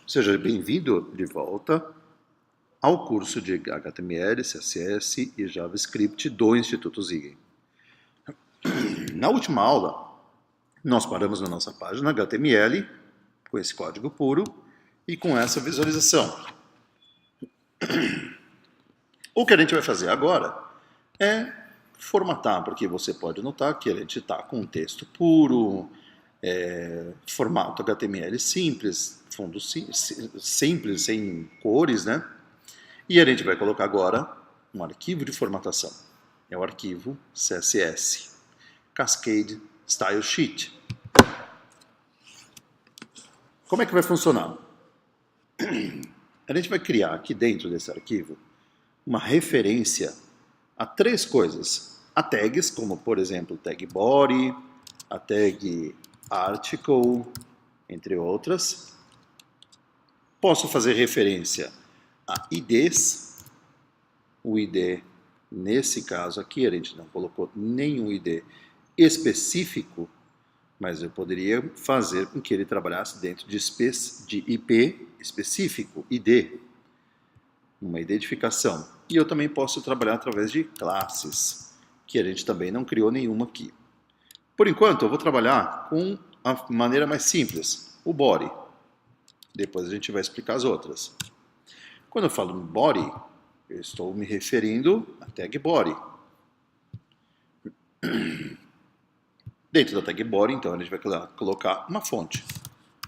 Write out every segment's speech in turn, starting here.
Seja bem-vindo de volta ao curso de HTML, CSS e JavaScript do Instituto Ziggy. Na última aula, nós paramos na nossa página HTML, com esse código puro e com essa visualização. O que a gente vai fazer agora é formatar, porque você pode notar que a gente está com um texto puro, formato HTML simples, fundo simples, sem cores, né? E a gente vai colocar agora um arquivo de formatação. É o arquivo CSS, Cascade Style Sheet. Como é que vai funcionar? A gente vai criar aqui dentro desse arquivo uma referência a três coisas. A tags, como por exemplo tag body, a tag article, entre outras. Posso fazer referência a IDs. O ID, nesse caso aqui, a gente não colocou nenhum ID específico, mas eu poderia fazer com que ele trabalhasse dentro de IP específico, ID, uma identificação. E eu também posso trabalhar através de classes, que a gente também não criou nenhuma aqui. Por enquanto, eu vou trabalhar com a maneira mais simples, o body. Depois a gente vai explicar as outras. Quando eu falo em body, eu estou me referindo à tag body. Dentro da tag body, então, a gente vai colocar uma fonte.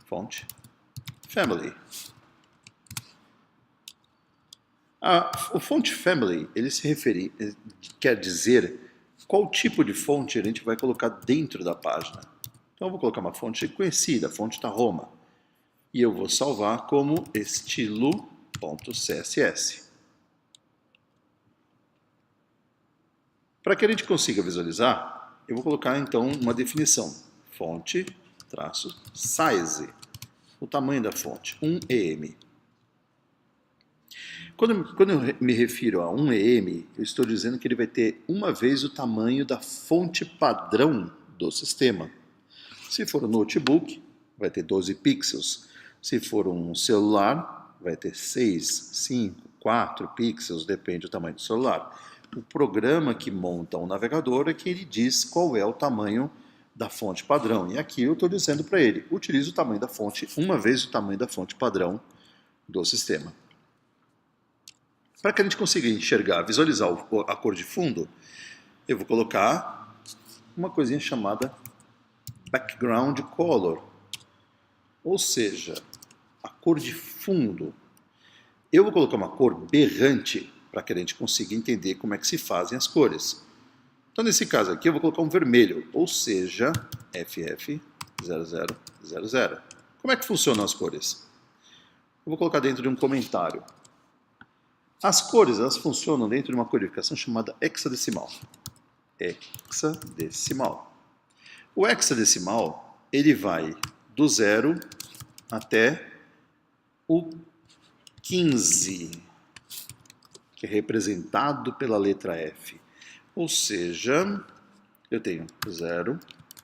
Fonte family. O font family, ele quer dizer qual tipo de fonte a gente vai colocar dentro da página. Então eu vou colocar uma fonte conhecida, fonte da Roma. E eu vou salvar como estilo.css. Para que a gente consiga visualizar, eu vou colocar então uma definição. Fonte-size. O tamanho da fonte, 1 em. Quando eu me refiro a 1 em, eu estou dizendo que ele vai ter uma vez o tamanho da fonte padrão do sistema. Se for um notebook, vai ter 12 pixels. Se for um celular, vai ter 6, 5, 4 pixels, depende do tamanho do celular. O programa que monta um navegador é que ele diz qual é o tamanho da fonte padrão. E aqui eu estou dizendo para ele, utilize o tamanho da fonte, uma vez o tamanho da fonte padrão do sistema. Para que a gente consiga enxergar, visualizar a cor de fundo, eu vou colocar uma coisinha chamada background color, ou seja, a cor de fundo. Eu vou colocar uma cor berrante para que a gente consiga entender como é que se fazem as cores. Então, nesse caso aqui, eu vou colocar um vermelho, ou seja, FF0000. Como é que funcionam as cores? Eu vou colocar dentro de um comentário. As cores, elas funcionam dentro de uma codificação chamada hexadecimal. Hexadecimal. O hexadecimal, ele vai do 0 até o 15, que é representado pela letra F. Ou seja, eu tenho 0,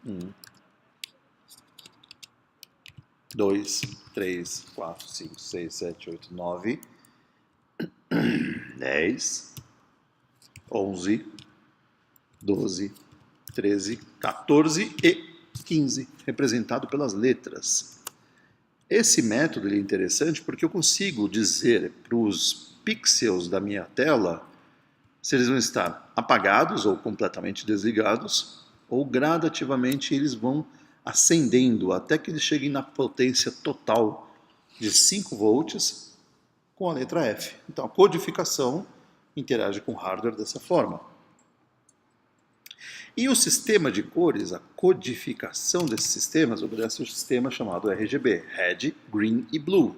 1, 2, 3, 4, 5, 6, 7, 8, 9, 10, 11, 12, 13, 14 e 15, representado pelas letras. Esse método é interessante porque eu consigo dizer para os pixels da minha tela se eles vão estar apagados ou completamente desligados, ou gradativamente eles vão acendendo até que eles cheguem na potência total de 5 volts com a letra F. Então a codificação interage com o hardware dessa forma. E o sistema de cores, a codificação desses sistemas, obedece um sistema chamado RGB, Red, Green e Blue.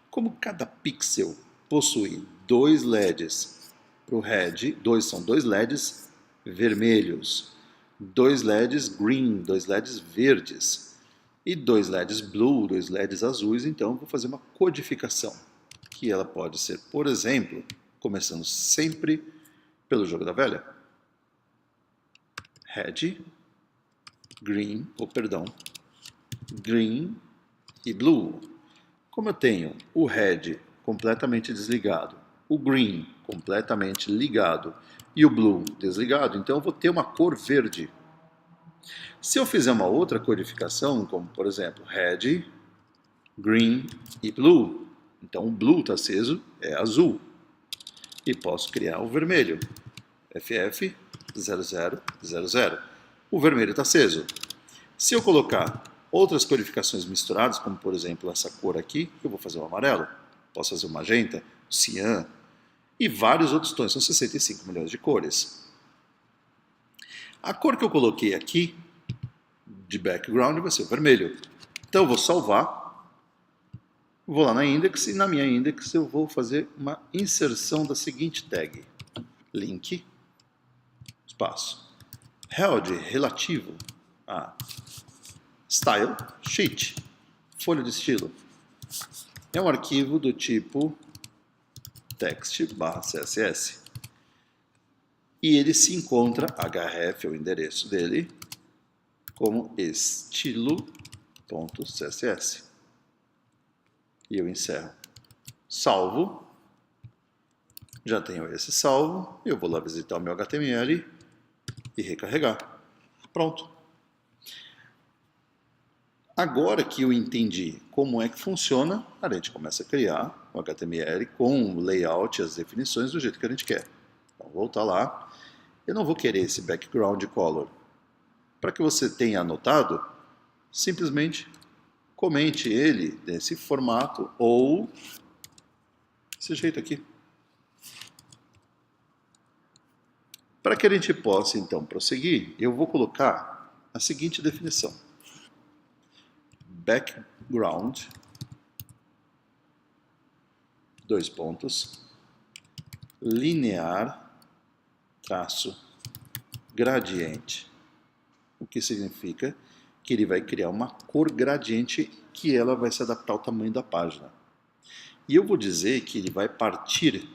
Como cada pixel possui dois LEDs para o Red, são dois LEDs vermelhos, dois LEDs green, dois LEDs verdes e dois LEDs blue, dois LEDs azuis, então eu vou fazer uma codificação, que ela pode ser, por exemplo, começando sempre pelo jogo da velha, Red, Green e Blue. Como eu tenho o red completamente desligado, o green completamente ligado e o blue desligado, então eu vou ter uma cor verde. Se eu fizer uma outra codificação, como por exemplo red, green e blue, então o blue está aceso, é azul. E posso criar o vermelho, FF0000. O vermelho está aceso. Se eu colocar outras codificações misturadas, como por exemplo essa cor aqui, eu vou fazer o amarelo, posso fazer o magenta, o cian e vários outros tons, são 65 milhões de cores. A cor que eu coloquei aqui de background vai ser o vermelho. Então eu vou salvar, vou lá na index e na minha index eu vou fazer uma inserção da seguinte tag: link, espaço, held relativo a style sheet, folha de estilo. É um arquivo do tipo text/css. E ele se encontra, href é o endereço dele, como estilo.css. E eu encerro. Salvo. Já tenho esse salvo. Eu vou lá visitar o meu HTML e recarregar. Pronto. Agora que eu entendi como é que funciona, a gente começa a criar o HTML com o layout e as definições do jeito que a gente quer. Então, vou voltar lá. Eu não vou querer esse background color. Para que você tenha anotado, simplesmente comente ele nesse formato ou desse jeito aqui. Para que a gente possa, então, prosseguir, eu vou colocar a seguinte definição. Background, dois pontos, linear, traço, gradiente. O que significa que ele vai criar uma cor gradiente que ela vai se adaptar ao tamanho da página. E eu vou dizer que ele vai partir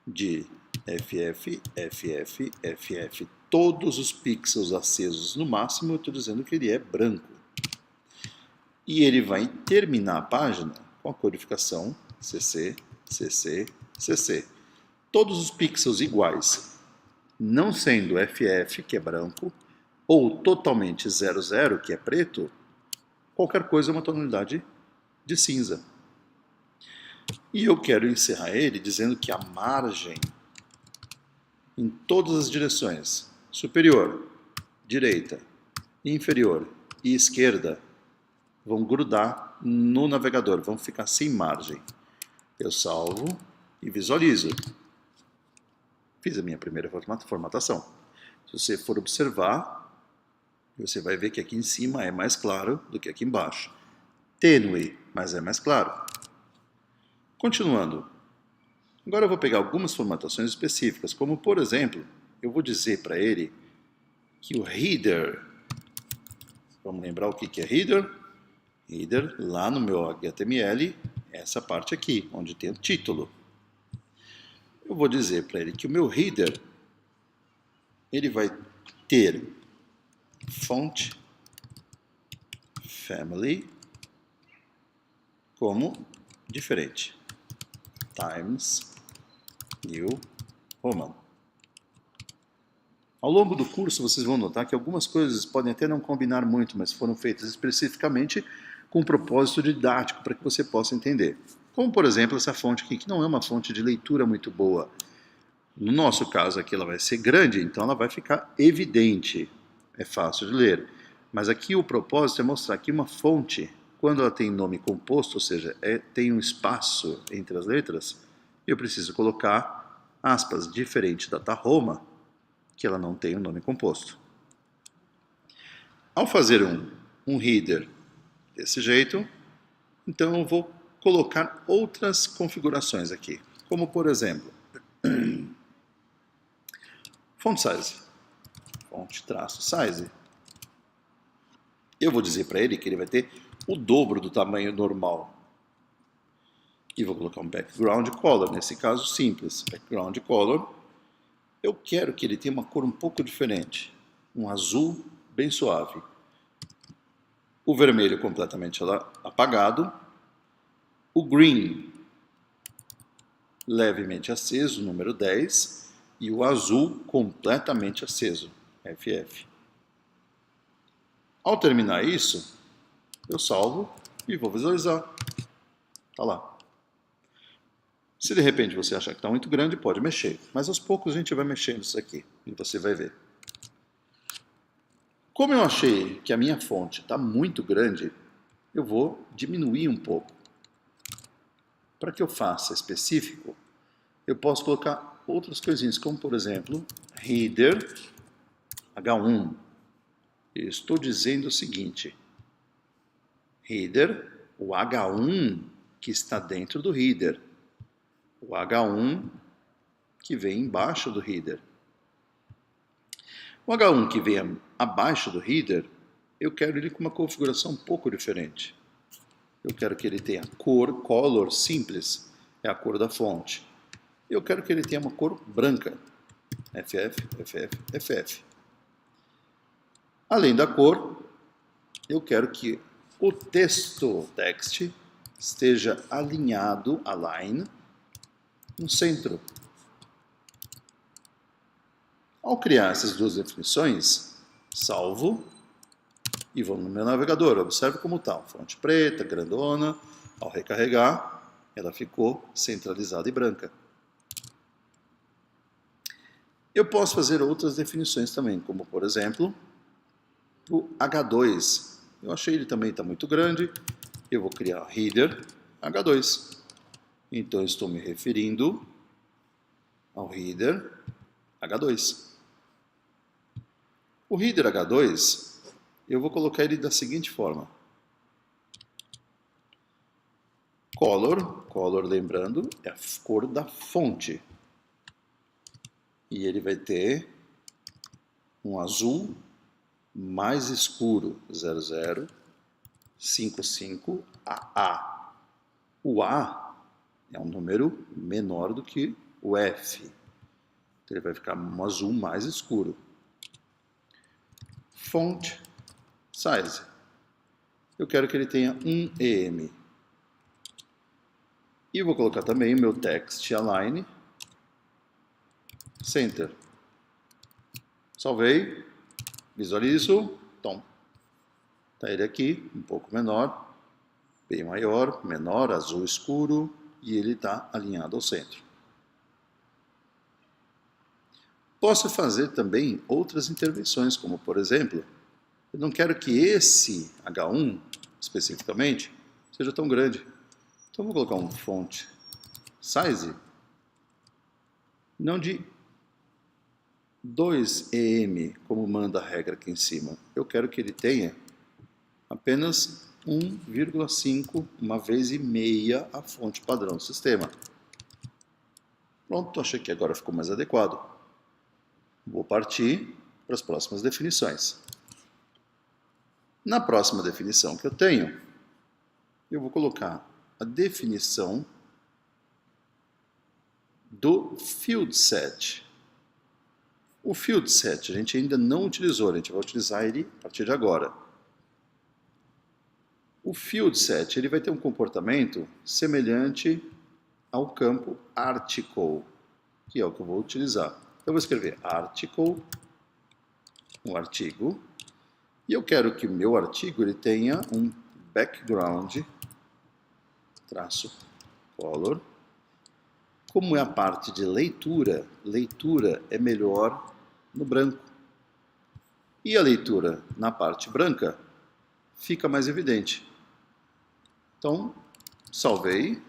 de FF, FF, FF, todos os pixels acesos no máximo, eu estou dizendo que ele é branco. E ele vai terminar a página com a codificação CC, CC, CC. Todos os pixels iguais, não sendo FF, que é branco, ou totalmente 00, que é preto, qualquer coisa é uma tonalidade de cinza. E eu quero encerrar ele dizendo que a margem em todas as direções, superior, direita, inferior e esquerda, vão grudar no navegador, vão ficar sem margem. Eu salvo e visualizo. Fiz a minha primeira formatação. Se você for observar, você vai ver que aqui em cima é mais claro do que aqui embaixo. Tênue, mas é mais claro. Continuando. Agora eu vou pegar algumas formatações específicas, como por exemplo, eu vou dizer para ele que o header, vamos lembrar o que é header? Header, lá no meu HTML, essa parte aqui, onde tem o título. Eu vou dizer para ele que o meu header, ele vai ter font family como diferente. Times New Roman. Ao longo do curso vocês vão notar que algumas coisas podem até não combinar muito, mas foram feitas especificamente com um propósito didático para que você possa entender. Como por exemplo essa fonte aqui, que não é uma fonte de leitura muito boa. No nosso caso aqui ela vai ser grande, então ela vai ficar evidente. É fácil de ler. Mas aqui o propósito é mostrar que uma fonte, quando ela tem nome composto, ou seja, tem um espaço entre as letras, eu preciso colocar aspas, diferente da Tahoma, que ela não tem um nome composto. Ao fazer um header desse jeito, então eu vou colocar outras configurações aqui, como por exemplo, font size. Font-size. Eu vou dizer para ele que ele vai ter o dobro do tamanho normal. E vou colocar um background color, nesse caso simples. Background color. Eu quero que ele tenha uma cor um pouco diferente. Um azul bem suave. O vermelho completamente apagado. O green, levemente aceso, número 10, e o azul completamente aceso, FF. Ao terminar isso, eu salvo e vou visualizar. Está lá. Se de repente você achar que está muito grande, pode mexer. Mas aos poucos a gente vai mexendo isso aqui e você vai ver. Como eu achei que a minha fonte está muito grande, eu vou diminuir um pouco. Para que eu faça específico, eu posso colocar outras coisinhas, como por exemplo, header H1. Eu estou dizendo o seguinte, header, o H1 que está dentro do header, o H1 que vem embaixo do header. O H1 que vem abaixo do header, eu quero ele com uma configuração um pouco diferente. Eu quero que ele tenha cor, color simples, é a cor da fonte. Eu quero que ele tenha uma cor branca, FF, FF, FF. Além da cor, eu quero que o text esteja alinhado, align, no centro. Ao criar essas duas definições, salvo e vou no meu navegador. Observe como está, fonte preta, grandona. Ao recarregar, ela ficou centralizada e branca. Eu posso fazer outras definições também, como por exemplo, o H2. Eu achei ele também está muito grande, eu vou criar header H2. Então, estou me referindo ao header H2. O header H2, eu vou colocar ele da seguinte forma. Color, lembrando, é a cor da fonte. E ele vai ter um azul mais escuro, 0055 AA. O A é um número menor do que o F. Então ele vai ficar um azul mais escuro. Font size. Eu quero que ele tenha 1 EM. E vou colocar também o meu text align center. Salvei, visualizo, então, está ele aqui, um pouco menor, bem maior, menor, azul escuro, e ele está alinhado ao centro. Posso fazer também outras intervenções, como por exemplo, eu não quero que esse H1, especificamente, seja tão grande. Então vou colocar um font size, não de 2 EM, como manda a regra aqui em cima. Eu quero que ele tenha apenas 1,5, uma vez e meia a fonte padrão do sistema. Pronto, achei que agora ficou mais adequado. Vou partir para as próximas definições. Na próxima definição que eu tenho, eu vou colocar a definição do field set. O field set a gente ainda não utilizou, a gente vai utilizar ele a partir de agora. O field set ele vai ter um comportamento semelhante ao campo article, que é o que eu vou utilizar. Eu vou escrever article, um artigo, e eu quero que o meu artigo ele tenha um background, traço, color. Como é a parte de leitura, leitura é melhor no branco. E a leitura na parte branca fica mais evidente. Então, salvei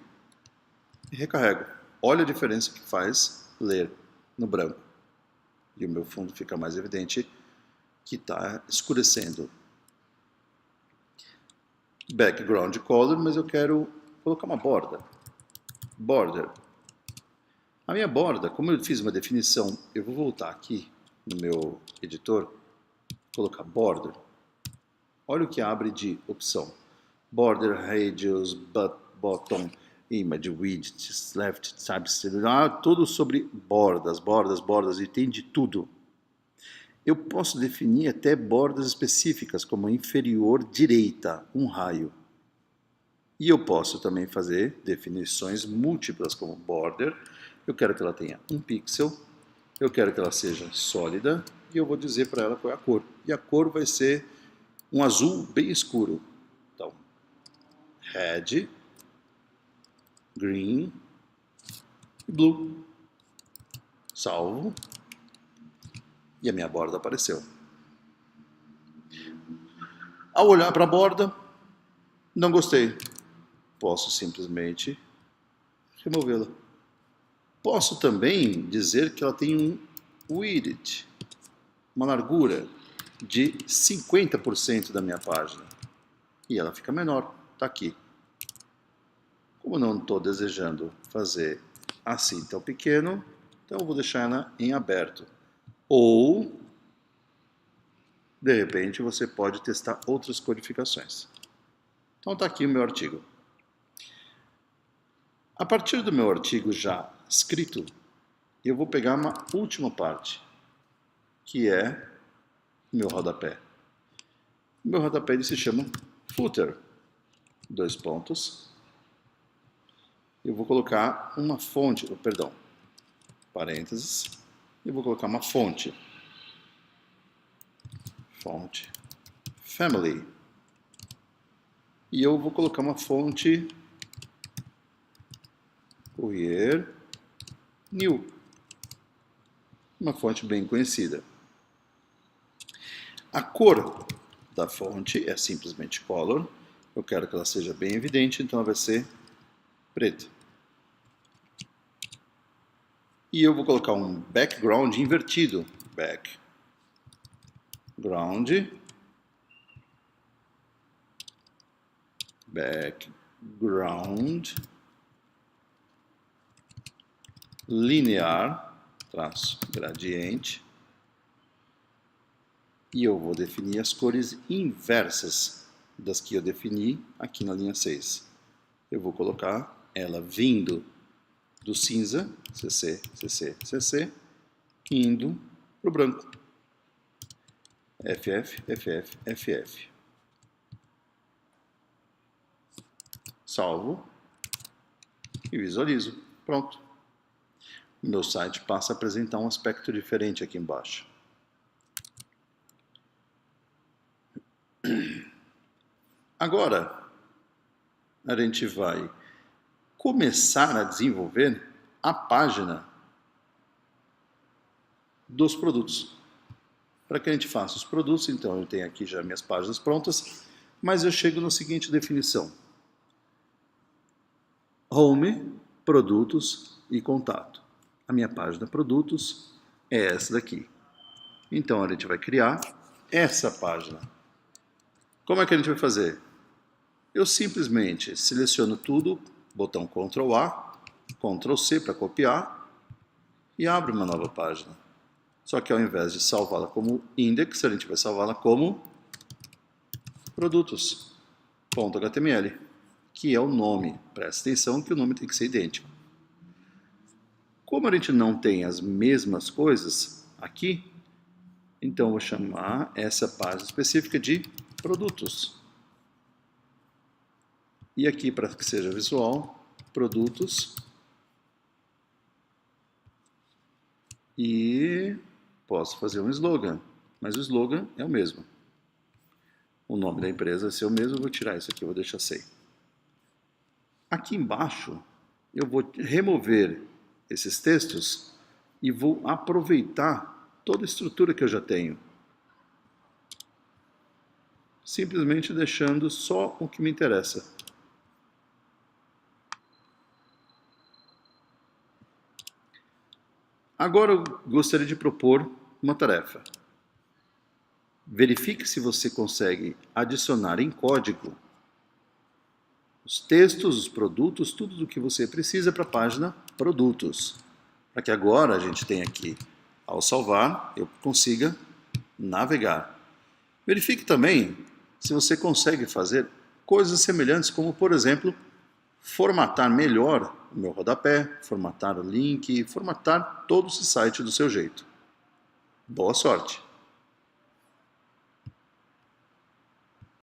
e recarrego. Olha a diferença que faz ler no branco. E o meu fundo fica mais evidente que está escurecendo. Background color, mas eu quero colocar uma borda. Border. A minha borda, como eu fiz uma definição, eu vou voltar aqui no meu editor, colocar border. Olha o que abre de opção. Border, radius, bottom, image, width, left, type, tudo sobre bordas, e tem de tudo. Eu posso definir até bordas específicas, como inferior direita, um raio. E eu posso também fazer definições múltiplas como border. Eu quero que ela tenha 1 pixel, eu quero que ela seja sólida e eu vou dizer para ela qual é a cor. E a cor vai ser um azul bem escuro. Então, red, green e blue. Salvo. E a minha borda apareceu. Ao olhar para a borda, não gostei. Posso simplesmente removê-la. Posso também dizer que ela tem um width, uma largura de 50% da minha página. E ela fica menor, está aqui. Como não estou desejando fazer assim tão pequeno, então eu vou deixar ela em aberto. Ou, de repente, você pode testar outras codificações. Então está aqui o meu artigo. A partir do meu artigo já escrito, eu vou pegar uma última parte, que é o meu rodapé. O meu rodapé ele se chama footer. 2 pontos. Eu vou colocar uma fonte, perdão, parênteses. Eu vou colocar uma fonte. Fonte family. E eu vou colocar uma fonte Courier New. Uma fonte bem conhecida. A cor da fonte é simplesmente color. Eu quero que ela seja bem evidente, então ela vai ser preta. E eu vou colocar um background invertido. Background linear, traço gradiente. E eu vou definir as cores inversas das que eu defini aqui na linha 6. Eu vou colocar ela vindo do cinza, CC, CC, CC, indo para o branco. FF, FF, FF. Salvo e visualizo. Pronto. O meu site passa a apresentar um aspecto diferente aqui embaixo. Agora, a gente vai começar a desenvolver a página dos produtos. Para que a gente faça os produtos, então eu tenho aqui já minhas páginas prontas, mas eu chego na seguinte definição. Home, produtos e contato. A minha página produtos é essa daqui. Então a gente vai criar essa página. Como é que a gente vai fazer? Eu simplesmente seleciono tudo, botão Ctrl A, Ctrl C para copiar e abro uma nova página. Só que ao invés de salvá-la como index, a gente vai salvá-la como produtos.html, que é o nome. Presta atenção que o nome tem que ser idêntico. Como a gente não tem as mesmas coisas aqui, então eu vou chamar essa página específica de produtos. E aqui, para que seja visual, produtos. E posso fazer um slogan, mas o slogan é o mesmo. O nome da empresa vai ser o mesmo, eu vou tirar isso aqui, eu vou deixar sem. Aqui embaixo, eu vou remover esses textos e vou aproveitar toda a estrutura que eu já tenho. Simplesmente deixando só o que me interessa. Agora eu gostaria de propor uma tarefa. Verifique se você consegue adicionar em código os textos, os produtos, tudo o que você precisa para a página produtos. Para que agora a gente tenha aqui, ao salvar, eu consiga navegar. Verifique também se você consegue fazer coisas semelhantes, como por exemplo, formatar melhor o meu rodapé, formatar o link, formatar todo esse site do seu jeito. Boa sorte!